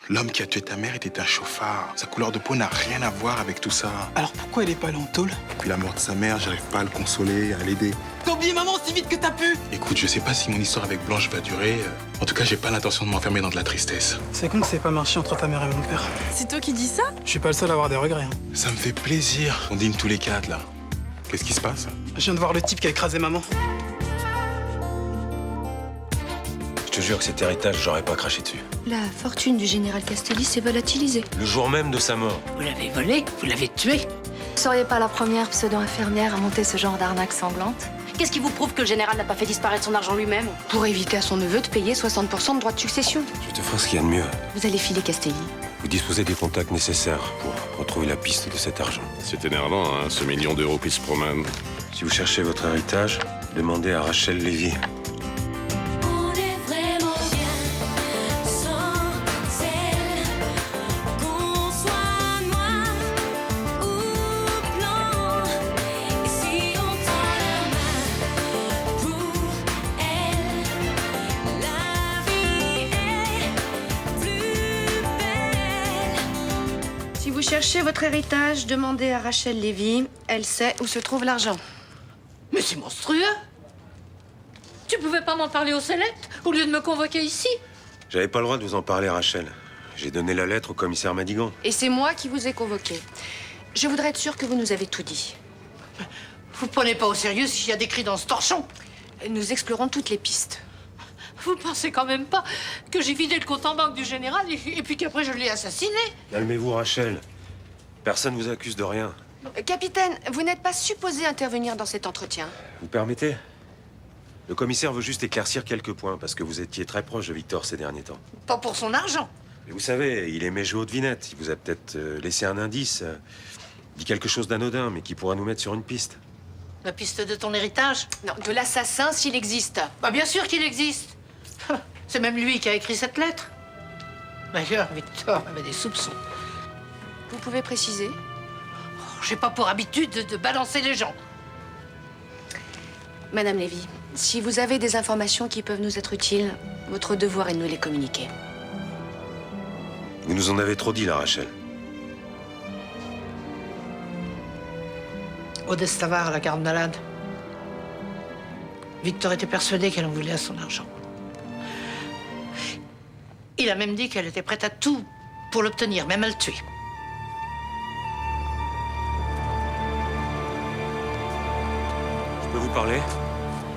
L'homme qui a tué ta mère était un chauffard. Sa couleur de peau n'a rien à voir avec tout ça. Alors pourquoi il est pas allé en tôle? Depuis la mort de sa mère, j'arrive pas à le consoler, à l'aider. T'as oublié maman aussi vite que t'as pu! Écoute, je sais pas si mon histoire avec Blanche va durer. En tout cas, j'ai pas l'intention de m'enfermer dans de la tristesse. C'est con que c'est pas marché entre ta mère et mon père. C'est toi qui dis ça? Je suis pas le seul à avoir des regrets. Hein. Ça me fait plaisir. On dîne tous les quatre, là. Qu'est-ce qui se passe? Je viens de voir le type qui a écrasé maman. Je te jure que cet héritage, j'aurais pas craché dessus. La fortune du général Castelli s'est volatilisée. Le jour même de sa mort. Vous l'avez volé, vous l'avez tué. Vous seriez pas la première pseudo-infirmière à monter ce genre d'arnaque sanglante? Qu'est-ce qui vous prouve que le général n'a pas fait disparaître son argent lui-même? Pour éviter à son neveu de payer 60% de droits de succession. Je te ferai ce qu'il y a de mieux. Vous allez filer Castelli. Vous disposez des contacts nécessaires pour retrouver la piste de cet argent. C'est énervant, hein, ce million d'euros qui se promène. Si vous cherchez votre héritage, demandez à Rachel Lévy. On est vraiment bien sans elle. Qu'on soit noir ou blanc. Et si on tend la main pour elle, la vie est plus belle. Si vous cherchez votre héritage, demandez à Rachel Lévy. Elle sait où se trouve l'argent. Mais c'est monstrueux! Tu pouvais pas m'en parler au Select au lieu de me convoquer ici? J'avais pas le droit de vous en parler, Rachel. J'ai donné la lettre au commissaire Madigan. Et c'est moi qui vous ai convoqué. Je voudrais être sûre que vous nous avez tout dit. Vous prenez pas au sérieux s'il y a des cris dans ce torchon? Nous explorons toutes les pistes. Vous pensez quand même pas que j'ai vidé le compte en banque du général et puis qu'après je l'ai assassiné? Calmez-vous, Rachel. Personne vous accuse de rien. Capitaine, vous n'êtes pas supposé intervenir dans cet entretien. Vous permettez? Le commissaire veut juste éclaircir quelques points, parce que vous étiez très proche de Victor ces derniers temps. Pas pour son argent. Mais vous savez, il aimait jouer aux devinettes. Il vous a peut-être laissé un indice, dit quelque chose d'anodin, mais qui pourra nous mettre sur une piste. La piste de ton héritage? Non, de l'assassin s'il existe. Bah bien sûr qu'il existe. C'est même lui qui a écrit cette lettre. D'ailleurs, Victor avait des soupçons. Vous pouvez préciser? J'ai pas pour habitude de balancer les gens. Madame Lévy, si vous avez des informations qui peuvent nous être utiles, votre devoir est de nous les communiquer. Vous nous en avez trop dit, là, Rachel. Odette Stavard, la garde malade. Victor était persuadé qu'elle en voulait à son argent. Il a même dit qu'elle était prête à tout pour l'obtenir, même à le tuer. Je peux vous parler?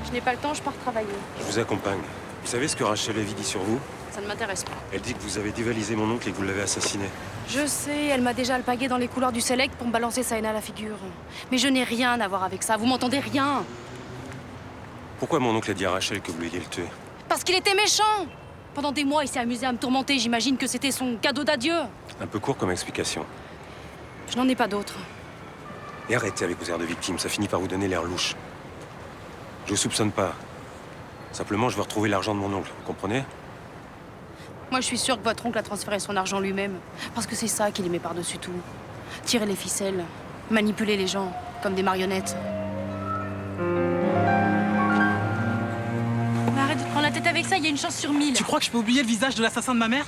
Je n'ai pas le temps, je pars travailler. Je vous accompagne. Vous savez ce que Rachel Lévy dit sur vous? Ça ne m'intéresse pas. Elle dit que vous avez dévalisé mon oncle et que vous l'avez assassiné. Je sais, elle m'a déjà alpagué dans les couloirs du Select pour me balancer sa haine à la figure. Mais je n'ai rien à voir avec ça, vous m'entendez? Rien. Pourquoi mon oncle a dit à Rachel que vous vouliez le tuer? Parce qu'il était méchant. Pendant des mois, il s'est amusé à me tourmenter. J'imagine que c'était son cadeau d'adieu. Un peu court comme explication. Je n'en ai pas d'autre. Et arrêtez avec vos airs de victime, ça finit par vous donner l'air louche. Je vous soupçonne pas. Simplement, je veux retrouver l'argent de mon oncle, vous comprenez? Moi, je suis sûre que votre oncle a transféré son argent lui-même. Parce que c'est ça qu'il aimait par-dessus tout. Tirer les ficelles, manipuler les gens, comme des marionnettes. Mais arrête de te prendre la tête avec ça, il y a une chance sur 1000. Tu crois que je peux oublier le visage de l'assassin de ma mère?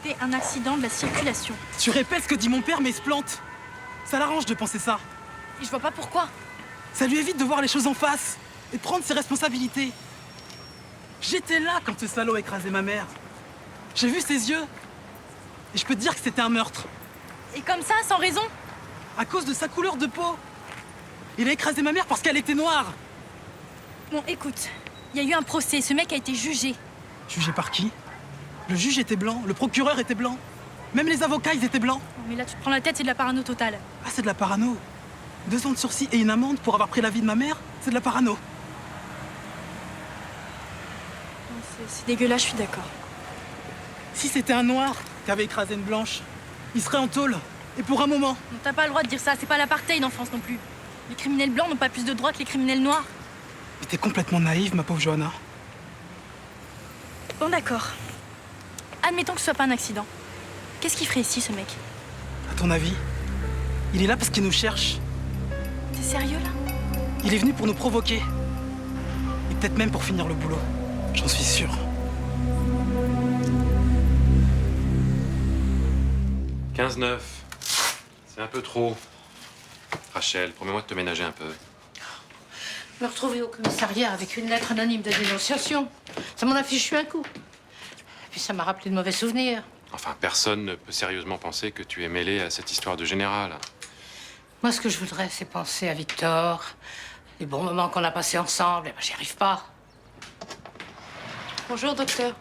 C'était un accident de la circulation. Tu répètes ce que dit mon père, mais il se plante. Ça l'arrange de penser ça. Et je vois pas pourquoi. Ça lui évite de voir les choses en face et de prendre ses responsabilités. J'étais là quand ce salaud a écrasé ma mère. J'ai vu ses yeux. Et je peux te dire que c'était un meurtre. Et comme ça, sans raison? À cause de sa couleur de peau. Il a écrasé ma mère parce qu'elle était noire. Bon, écoute, il y a eu un procès, ce mec a été jugé. Jugé par qui? Le juge était blanc, le procureur était blanc. Même les avocats, ils étaient blancs. Mais là, tu te prends la tête, c'est de la parano totale. Ah, c'est de la parano. 2 ans de sursis et une amende pour avoir pris la vie de ma mère, c'est de la parano. Non, c'est dégueulasse, je suis d'accord. Si c'était un noir qui avait écrasé une blanche, il serait en tôle. Et pour un moment. Non, t'as pas le droit de dire ça, c'est pas l'apartheid en France non plus. Les criminels blancs n'ont pas plus de droits que les criminels noirs. Mais t'es complètement naïve, ma pauvre Johanna. Bon, d'accord. Admettons que ce soit pas un accident. Qu'est-ce qu'il ferait ici, ce mec? À ton avis, il est là parce qu'il nous cherche. T'es sérieux, là? Il est venu pour nous provoquer. Et peut-être même pour finir le boulot. J'en suis sûr. 15-9. C'est un peu trop. Rachel, promets-moi de te ménager un peu. Me retrouver au commissariat avec une lettre anonyme de dénonciation, ça m'en a fichu un coup. Et puis ça m'a rappelé de mauvais souvenirs. Enfin, personne ne peut sérieusement penser que tu es mêlé à cette histoire de général. Moi, ce que je voudrais, c'est penser à Victor, les bons moments qu'on a passés ensemble. Et ben, j'y arrive pas. Bonjour, docteur.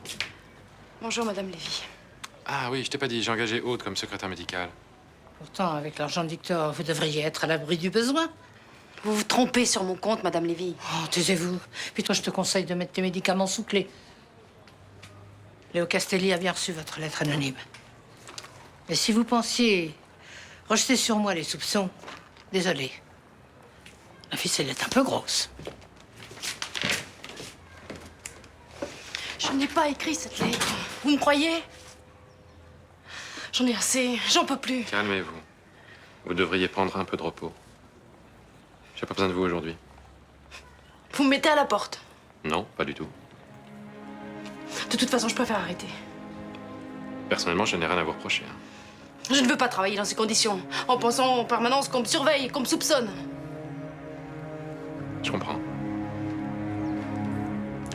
Bonjour, Madame Lévy. Ah oui, je t'ai pas dit, j'ai engagé Aude comme secrétaire médicale. Pourtant, avec l'argent de Victor, vous devriez être à l'abri du besoin. Vous vous trompez sur mon compte, Madame Lévy. Oh, taisez-vous. Puis toi, je te conseille de mettre tes médicaments sous clé. Léo Castelli a bien reçu votre lettre anonyme. Et si vous pensiez rejeter sur moi les soupçons, désolé. La ficelle est un peu grosse. Je n'ai pas écrit cette lettre. Vous me croyez? J'en ai assez, j'en peux plus. Calmez-vous. Vous devriez prendre un peu de repos. J'ai pas besoin de vous aujourd'hui. Vous me mettez à la porte. Non, pas du tout. De toute façon, je préfère arrêter. Personnellement, je n'ai rien à vous reprocher. hein. Je ne veux pas travailler dans ces conditions, en pensant en permanence qu'on me surveille, qu'on me soupçonne. Je comprends.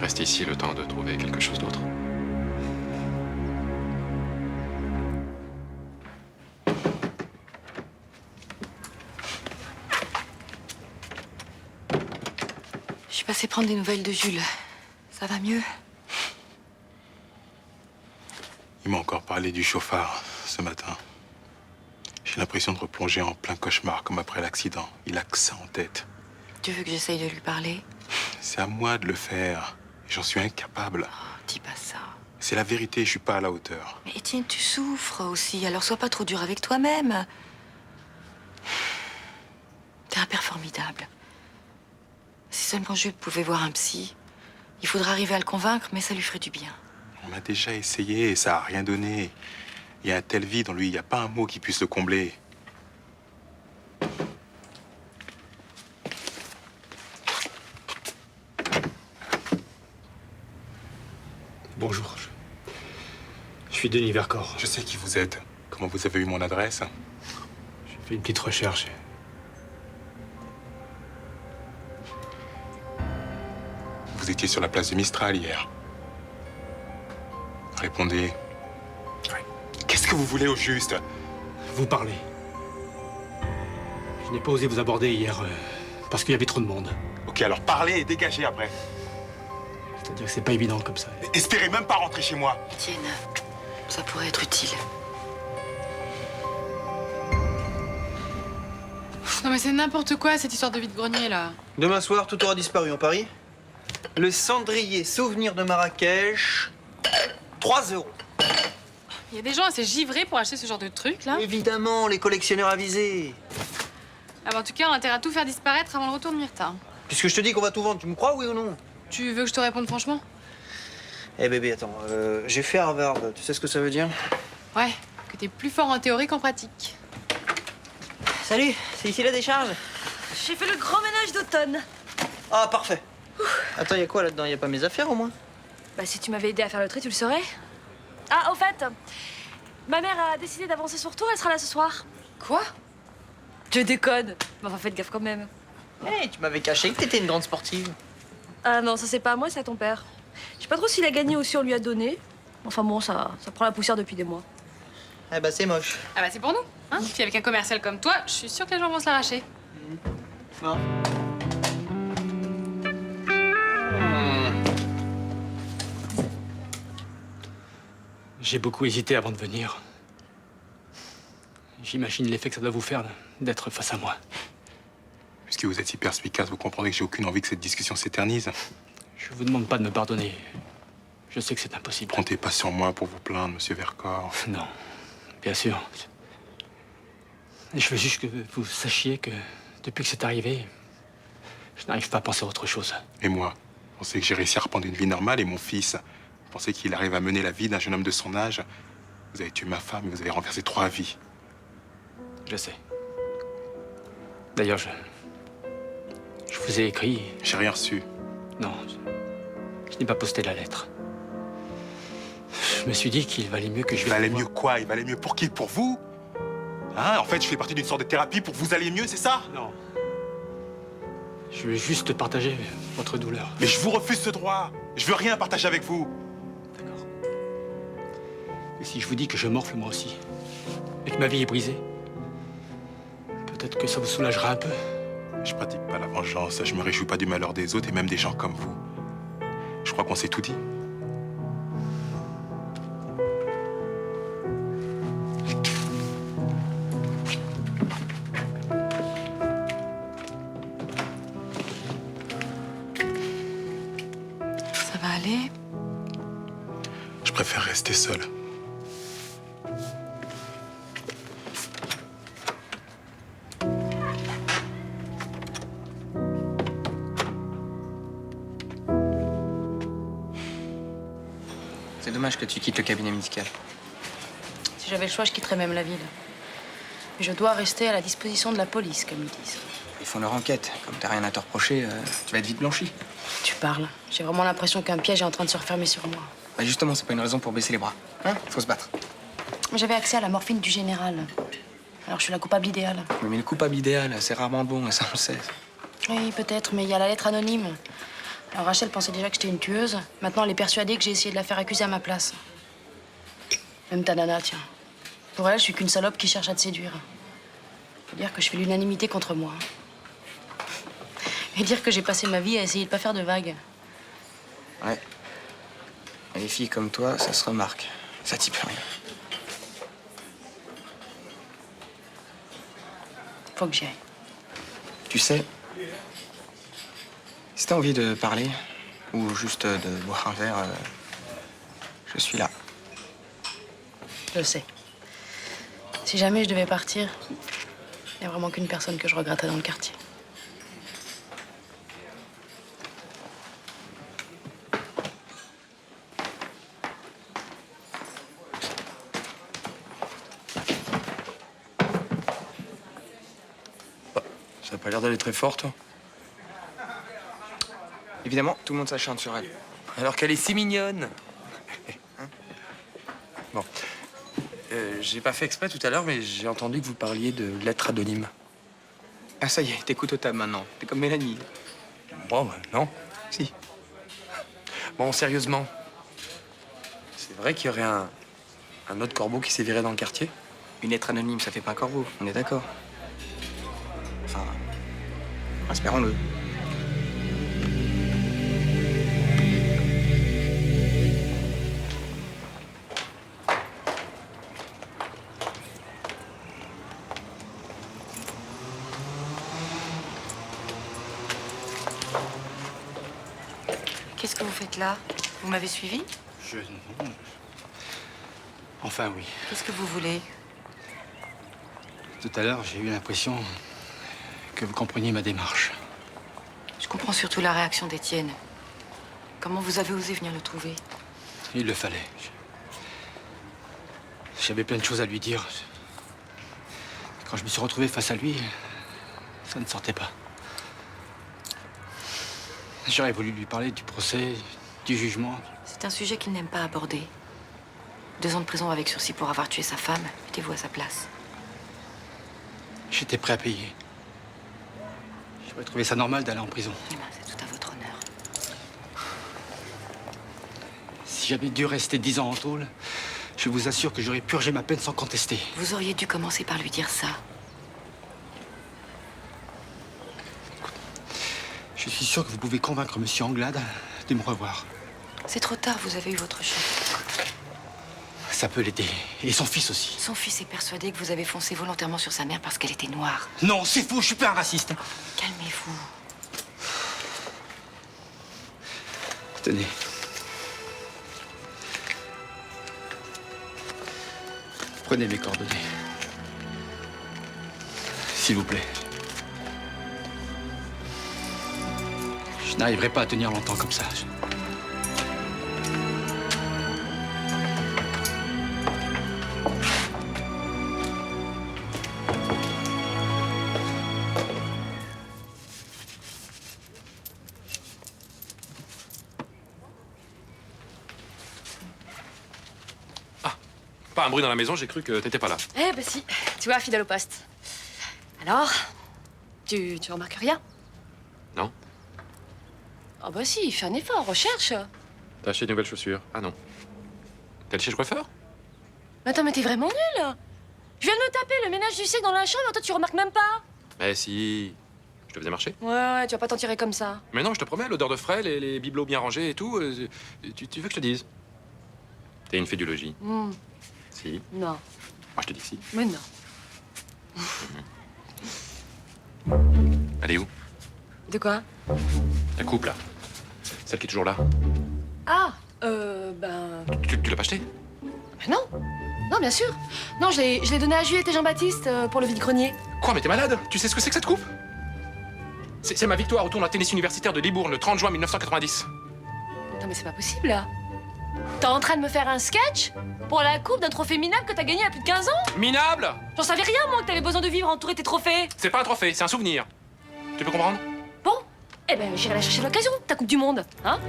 Restez ici le temps de trouver quelque chose d'autre. Je suis passée prendre des nouvelles de Jules. Ça va mieux? Il m'a encore parlé du chauffard ce matin. J'ai l'impression de replonger en plein cauchemar comme après l'accident. Il a que ça en tête. Tu veux que j'essaye de lui parler? C'est à moi de le faire. Et j'en suis incapable. Oh, dis pas ça. C'est la vérité, je suis pas à la hauteur. Mais Étienne, tu souffres aussi, alors sois pas trop dur avec toi-même. T'es un père formidable. Si seulement Jules pouvait voir un psy. Il faudra arriver à le convaincre, mais ça lui ferait du bien. On a déjà essayé et ça a rien donné. Il y a un tel vide en lui, il n'y a pas un mot qui puisse le combler. Bonjour. Je suis Denis Vercors. Je sais qui vous êtes. Comment vous avez eu mon adresse? J'ai fait une petite recherche. Vous étiez sur la place de Mistral hier. Répondez. Qu'est-ce que vous voulez au juste? Vous parlez. Je n'ai pas osé vous aborder hier parce qu'il y avait trop de monde. Ok, alors parlez et dégagez après. C'est-à-dire que c'est pas évident comme ça. Espérez même pas rentrer chez moi. Étienne, ça pourrait être utile. Non mais c'est n'importe quoi cette histoire de vide-grenier là. Demain soir, tout aura disparu en Paris. Le cendrier souvenir de Marrakech, 3 €. Il y a des gens assez givrés pour acheter ce genre de truc là. Évidemment, les collectionneurs avisés. Ah bah, en tout cas, on a intérêt à tout faire disparaître avant le retour de Myrtha. Puisque je te dis qu'on va tout vendre, tu me crois, oui ou non? Tu veux que je te réponde franchement? Eh bébé, attends, j'ai fait Harvard, tu sais ce que ça veut dire? Ouais, que t'es plus fort en théorie qu'en pratique. Salut, c'est ici la décharge? J'ai fait le grand ménage d'automne. Ah, parfait. Attends, y a quoi là-dedans? Y a pas mes affaires au moins? Bah si tu m'avais aidé à faire le tri, tu le saurais. Ah, au fait, ma mère a décidé d'avancer son retour, elle sera là ce soir. Quoi? Je déconne. Mais enfin, faites gaffe quand même. Hey, tu m'avais caché que t'étais une grande sportive. Ah non, ça c'est pas à moi, c'est à ton père. Je sais pas trop s'il a gagné ou si on lui a donné. Enfin bon, ça prend la poussière depuis des mois. Eh bah c'est moche. Ah bah c'est pour nous, hein. Puis avec un commercial comme toi, je suis sûre que les gens vont se l'arracher. Non. J'ai beaucoup hésité avant de venir. J'imagine l'effet que ça doit vous faire d'être face à moi. Puisque vous êtes si perspicace, vous comprendrez que j'ai aucune envie que cette discussion s'éternise. Je vous demande pas de me pardonner. Je sais que c'est impossible. Comptez pas sur moi pour vous plaindre, monsieur Vercors. Non, bien sûr. Je veux juste que vous sachiez que depuis que c'est arrivé, je n'arrive pas à penser à autre chose. Et moi, vous pensez que j'ai réussi à reprendre une vie normale et mon fils, vous pensez qu'il arrive à mener la vie d'un jeune homme de son âge? Vous avez tué ma femme et vous avez renversé 3 vies. Je sais. D'ailleurs, je vous ai écrit. J'ai rien reçu. Non, je n'ai pas posté la lettre. Je me suis dit qu'il valait mieux que je... Il valait mieux quoi? Il valait mieux pour qui? Pour vous? Hein? En fait, je fais partie d'une sorte de thérapie pour que vous alliez mieux, c'est ça? Non. Je veux juste partager votre douleur. Mais je vous refuse ce droit. Je veux rien partager avec vous. D'accord. Et si je vous dis que je morfle moi aussi, et que ma vie est brisée, peut-être que ça vous soulagera un peu. Je pratique pas la vengeance, je me réjouis pas du malheur des autres et même des gens comme vous. Je crois qu'on s'est tout dit. Ça va aller? Je préfère rester seul. C'est dommage que tu quittes le cabinet médical. Si j'avais le choix, je quitterais même la ville. Mais je dois rester à la disposition de la police, comme ils disent. Ils font leur enquête. Comme t'as rien à te reprocher, tu vas être vite blanchi. Tu parles. J'ai vraiment l'impression qu'un piège est en train de se refermer sur moi. Bah justement, c'est pas une raison pour baisser les bras. Hein? Faut se battre. J'avais accès à la morphine du général. Alors je suis la coupable idéale. Mais le coupable idéal, c'est rarement bon, et ça on le sait. Oui, peut-être, mais il y a la lettre anonyme. Alors Rachel pensait déjà que j'étais une tueuse. Maintenant, elle est persuadée que j'ai essayé de la faire accuser à ma place. Même ta nana, tiens. Pour elle, je suis qu'une salope qui cherche à te séduire. Faut dire que je fais l'unanimité contre moi. Et dire que j'ai passé ma vie à essayer de pas faire de vagues. Ouais. Et les filles comme toi, ça se remarque. Ça t'y peut rien. Faut que j'y aille. Tu sais, si t'as envie de parler, ou juste de boire un verre, je suis là. Je le sais. Si jamais je devais partir, il n'y a vraiment qu'une personne que je regretterais dans le quartier. Ça n'a pas l'air d'aller très fort, toi. Évidemment, tout le monde s'acharne sur elle. Alors qu'elle est si mignonne. Bon. J'ai pas fait exprès tout à l'heure, mais j'ai entendu que vous parliez de lettres anonymes. Ah, ça y est, t'écoutes aux tables maintenant. T'es comme Mélanie. Bon, bah, non. Si. Bon, sérieusement. C'est vrai qu'il y aurait un autre corbeau qui s'est viré dans le quartier? Une lettre anonyme, ça fait pas un corbeau, on est d'accord. Enfin, espérons-le. Qu'est-ce que vous faites là? Vous m'avez suivi? Non. Enfin, oui. Qu'est-ce que vous voulez? Tout à l'heure, j'ai eu l'impression que vous compreniez ma démarche. Je comprends surtout la réaction d'Étienne. Comment vous avez osé venir le trouver? Il le fallait. J'avais plein de choses à lui dire. Quand je me suis retrouvé face à lui, ça ne sortait pas. J'aurais voulu lui parler du procès, du jugement. C'est un sujet qu'il n'aime pas aborder. 2 ans de prison avec sursis pour avoir tué sa femme. Mettez-vous à sa place. J'étais prêt à payer. J'aurais trouvé ça normal d'aller en prison. Eh ben, c'est tout à votre honneur. Si j'avais dû rester 10 ans en tôle, je vous assure que j'aurais purgé ma peine sans contester. Vous auriez dû commencer par lui dire ça. Je suis sûr que vous pouvez convaincre Monsieur Anglade de me revoir. C'est trop tard, vous avez eu votre chance. Ça peut l'aider. Et son fils aussi. Son fils est persuadé que vous avez foncé volontairement sur sa mère parce qu'elle était noire. Non, c'est faux, je suis pas un raciste. Calmez-vous. Tenez. Prenez mes coordonnées. S'il vous plaît. Je n'arriverai pas à tenir longtemps comme ça. un bruit dans la maison, j'ai cru que t'étais pas là. Eh ben si, tu vois, fidèle au poste. Alors, tu remarques rien? Non. Oh bah si, fais un effort, recherche. T'as acheté de nouvelles chaussures? Ah non. T'es allé chez le coiffeur? Attends, mais t'es vraiment nul. Je viens de me taper le ménage du siècle dans la chambre, toi tu remarques même pas. Mais si. Je te faisais marcher. Ouais, tu vas pas t'en tirer comme ça. Mais non, je te promets, l'odeur de frais, les bibelots bien rangés et tout. Tu veux que je te dise? T'es une fée du logis. Si. Non. Moi, je te dis si. Mais non. Elle est où? De quoi? La coupe, là. Celle qui est toujours là. Ah, Tu l'as pas achetée? Mais non. Non, bien sûr. Non, je l'ai donné à Juliette et Jean-Baptiste pour le vide-grenier. Quoi, mais t'es malade? Tu sais ce que c'est que cette coupe? C'est ma victoire au tournoi de tennis universitaire de Libourne le 30 juin 1990. Non, mais c'est pas possible, là. T'es en train de me faire un sketch pour la coupe d'un trophée minable que t'as gagné il y a plus de 15 ans? Minable! J'en savais rien, moi, que t'avais besoin de vivre entouré de tes trophées. C'est pas un trophée, c'est un souvenir. Tu peux comprendre? Bon, eh ben, j'irai la chercher l'occasion, ta Coupe du Monde, hein?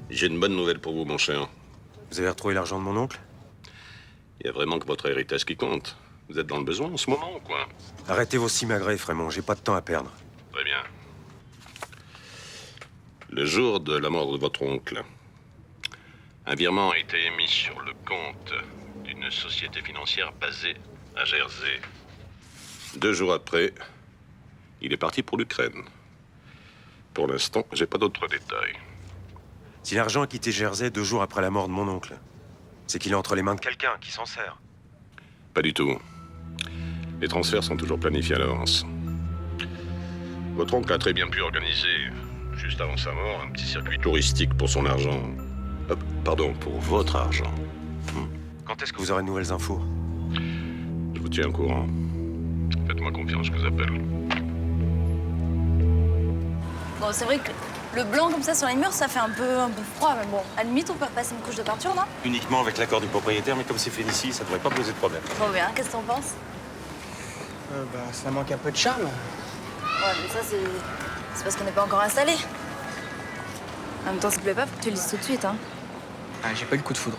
J'ai une bonne nouvelle pour vous, mon cher. Vous avez retrouvé l'argent de mon oncle? Il y a vraiment que votre héritage qui compte. Vous êtes dans le besoin en ce moment ou quoi? Arrêtez vos simagrées, Frémont, j'ai pas de temps à perdre. Très bien. Le jour de la mort de votre oncle, un virement a été émis sur le compte d'une société financière basée à Jersey. 2 jours après, il est parti pour l'Ukraine. Pour l'instant, j'ai pas d'autres détails. Si l'argent a quitté Jersey 2 jours après la mort de mon oncle, c'est qu'il est entre les mains de quelqu'un qui s'en sert. Pas du tout. Les transferts sont toujours planifiés à l'avance. Votre oncle a très bien pu organiser, juste avant sa mort, un petit circuit touristique pour son argent. Pardon, pour votre argent. Quand est-ce que vous aurez de nouvelles infos? Je vous tiens au courant. Faites-moi confiance, je vous appelle. Bon, c'est vrai que le blanc comme ça sur les murs, ça fait un peu froid, mais bon, à la limite, on peut repasser une couche de peinture, non? Uniquement avec l'accord du propriétaire, mais comme c'est fait ici, ça devrait pas poser de problème. Trop bien, qu'est-ce que t'en penses? Ça manque un peu de charme. Ouais, mais ça, c'est parce qu'on n'est pas encore installé. En même temps, s'il te plaît pas, faut que tu le dises tout de suite, hein. Ah, j'ai pas eu le coup de foudre.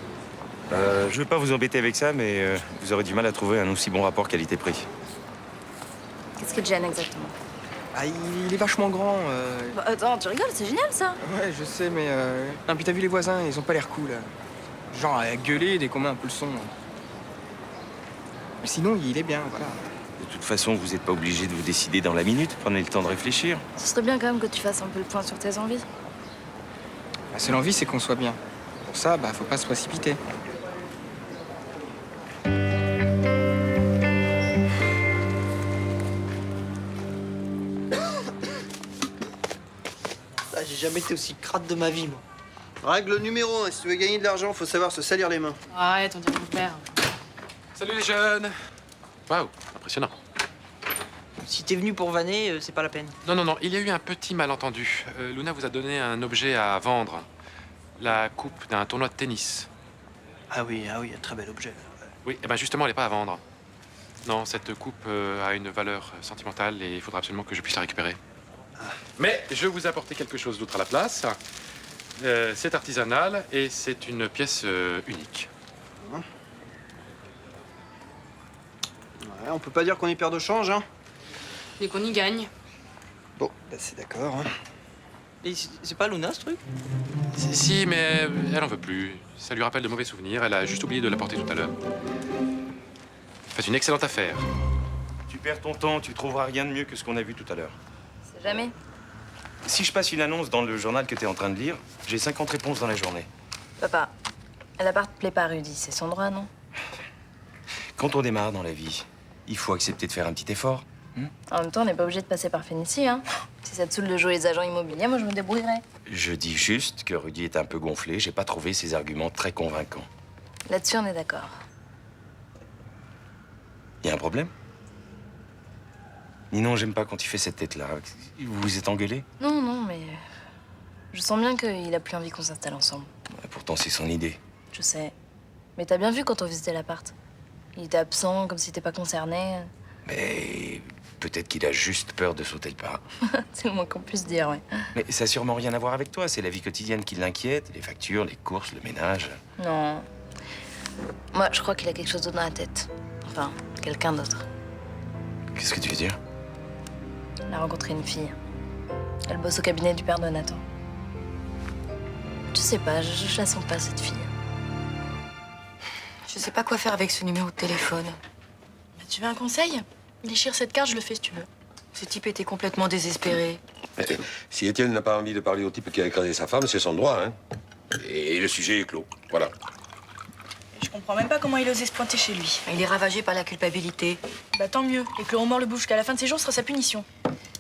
Je vais pas vous embêter avec ça, mais vous aurez du mal à trouver un aussi bon rapport qualité-prix. Qu'est-ce qui te gêne exactement? Ah, il est vachement grand. Bah, attends, tu rigoles, c'est génial, ça. Ouais, je sais, mais... Non, puis t'as vu les voisins, ils ont pas l'air cool. Genre à gueuler dès qu'on met un peu le son. Mais sinon, il est bien, voilà. De toute façon, vous n'êtes pas obligé de vous décider dans la minute. Prenez le temps de réfléchir. Ce serait bien quand même que tu fasses un peu le point sur tes envies. La seule envie, c'est qu'on soit bien. Pour ça, faut pas se précipiter. J'ai jamais été aussi crade de ma vie, moi. Règle numéro 1, si tu veux gagner de l'argent, faut savoir se salir les mains. Arrête, on dirait mon père. Salut les jeunes! Waouh, impressionnant. Si t'es venu pour vanner, c'est pas la peine. Non, il y a eu un petit malentendu. Luna vous a donné un objet à vendre. La coupe d'un tournoi de tennis. Ah oui, un très bel objet. Oui, et ben justement, elle n'est pas à vendre. Non, cette coupe a une valeur sentimentale et il faudra absolument que je puisse la récupérer. Mais je vous ai apporté quelque chose d'autre à la place. C'est artisanal et c'est une pièce unique. Ouais, on peut pas dire qu'on est paire de change, hein. Et qu'on y gagne. Bon, c'est d'accord, hein. Et c'est pas Luna, ce truc? Si, mais elle en veut plus. Ça lui rappelle de mauvais souvenirs. Elle a juste oublié de l'apporter tout à l'heure. Faites une excellente affaire. Tu perds ton temps, tu trouveras rien de mieux que ce qu'on a vu tout à l'heure. C'est jamais. Si je passe une annonce dans le journal que t'es en train de lire, j'ai 50 réponses dans la journée. Papa, l'appart plaît pas à Rudy, c'est son droit, non? Quand on démarre dans la vie, il faut accepter de faire un petit effort. En même temps, on n'est pas obligé de passer par Fénicie, hein. Si ça te saoule de jouer les agents immobiliers, moi je me débrouillerai. Je dis juste que Rudy est un peu gonflé. J'ai pas trouvé ses arguments très convaincants. Là-dessus, on est d'accord. Y a un problème? Ninon, j'aime pas quand il fait cette tête-là. Vous vous êtes engueulés? Non, mais... je sens bien qu'il a plus envie qu'on s'installe ensemble. Pourtant, c'est son idée. Je sais. Mais t'as bien vu quand on visitait l'appart. Il était absent, comme si t'étais pas concerné. Mais peut-être qu'il a juste peur de sauter le pas. C'est le moins qu'on puisse dire, ouais. Mais ça n'a sûrement rien à voir avec toi. C'est la vie quotidienne qui l'inquiète, les factures, les courses, le ménage. Non. Moi, je crois qu'il a quelque chose d'autre dans la tête. Enfin, quelqu'un d'autre. Qu'est-ce que tu veux dire? Il a rencontré une fille. Elle bosse au cabinet du père de Nathan. Je sais pas, je la sens pas, cette fille. Je sais pas quoi faire avec ce numéro de téléphone. Tu veux un conseil? Déchire cette carte, je le fais si tu veux. Ce type était complètement désespéré. Si Étienne n'a pas envie de parler au type qui a écrasé sa femme, c'est son droit, hein. Et le sujet est clos. Voilà. Je comprends même pas comment il osait se pointer chez lui. Il est ravagé par la culpabilité. Bah tant mieux, et que le remords le bouge jusqu'à la fin de ses jours sera sa punition.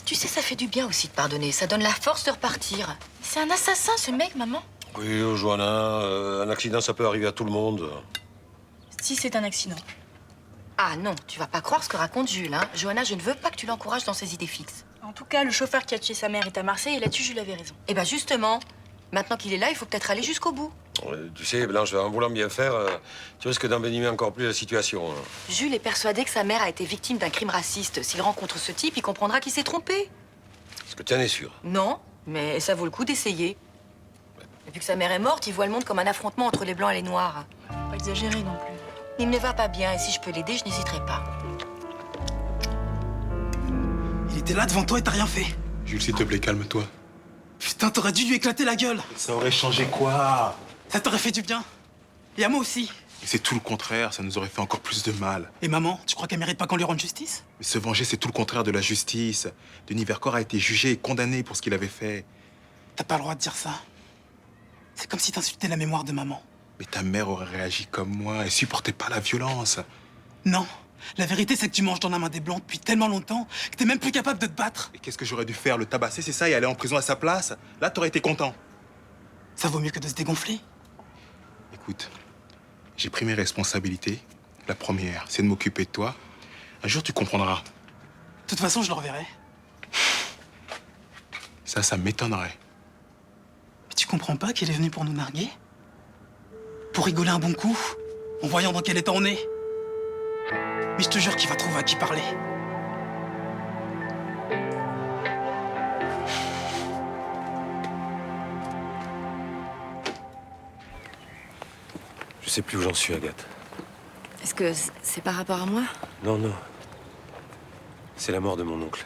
Tu sais, ça fait du bien aussi de pardonner. Ça donne la force de repartir. C'est un assassin, ce mec, maman. Oui, Johanna, un accident, ça peut arriver à tout le monde. Si c'est un accident. Ah non, tu vas pas croire ce que raconte Jules, hein. Johanna, je ne veux pas que tu l'encourages dans ses idées fixes. En tout cas, le chauffeur qui a tué sa mère est à Marseille et là-dessus, Jules avait raison. Eh ben justement, maintenant qu'il est là, il faut peut-être aller jusqu'au bout. Tu sais, Blanche, en voulant bien faire, tu risques d'envenimer encore plus la situation. Hein. Jules est persuadé que sa mère a été victime d'un crime raciste. S'il rencontre ce type, il comprendra qu'il s'est trompé. Est-ce que tu en es sûr? Non, mais ça vaut le coup d'essayer. Et vu que sa mère est morte, il voit le monde comme un affrontement entre les blancs et les noirs. Pas exagéré non plus. Il ne va pas bien et si je peux l'aider, je n'hésiterai pas. Il était là devant toi et t'as rien fait. Jules, s'il te plaît, calme-toi. Putain, t'aurais dû lui éclater la gueule. Ça aurait changé quoi? Ça t'aurait fait du bien. Et à moi aussi. Et c'est tout le contraire, ça nous aurait fait encore plus de mal. Et maman, tu crois qu'elle mérite pas qu'on lui rende justice? Mais se venger, c'est tout le contraire de la justice. Denis Vercors a été jugé et condamné pour ce qu'il avait fait. T'as pas le droit de dire ça. C'est comme si t'insultais la mémoire de maman. Mais ta mère aurait réagi comme moi, elle supportait pas la violence. Non. La vérité, c'est que tu manges dans la main des Blancs depuis tellement longtemps que t'es même plus capable de te battre. Et qu'est-ce que j'aurais dû faire? Le tabasser, c'est ça, et aller en prison à sa place? Là, t'aurais été content. Ça vaut mieux que de se dégonfler. Écoute, j'ai pris mes responsabilités. La première, c'est de m'occuper de toi. Un jour, tu comprendras. De toute façon, je le reverrai. Ça m'étonnerait. Mais tu comprends pas qu'il est venu pour nous narguer? Pour rigoler un bon coup, en voyant dans quel état on est. Mais je te jure qu'il va trouver à qui parler. Je sais plus où j'en suis, Agathe. Est-ce que c'est par rapport à moi? Non, non. C'est la mort de mon oncle.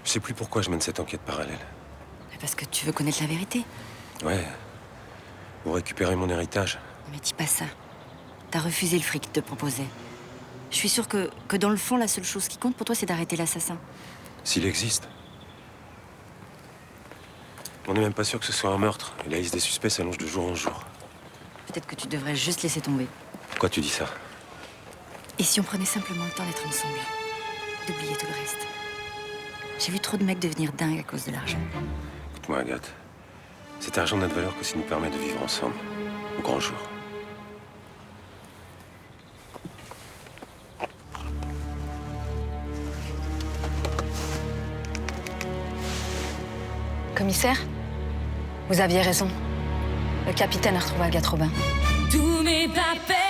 Je sais plus pourquoi je mène cette enquête parallèle. Parce que tu veux connaître la vérité. Ouais. Pour récupérer mon héritage. Mais dis pas ça. T'as refusé le fric qu'il te proposait. Je suis sûre que dans le fond, la seule chose qui compte pour toi, c'est d'arrêter l'assassin. S'il existe. On n'est même pas sûr que ce soit un meurtre. Et la liste des suspects s'allonge de jour en jour. Peut-être que tu devrais juste laisser tomber. Pourquoi tu dis ça? Et si on prenait simplement le temps d'être ensemble? D'oublier tout le reste. J'ai vu trop de mecs devenir dingues à cause de l'argent. Écoute-moi, Agathe. Cet argent n'a de valeur que s'il nous permet de vivre ensemble. Au grand jour. Commissaire, vous aviez raison. Le capitaine a retrouvé Agathe Robin. Tous mes papiers.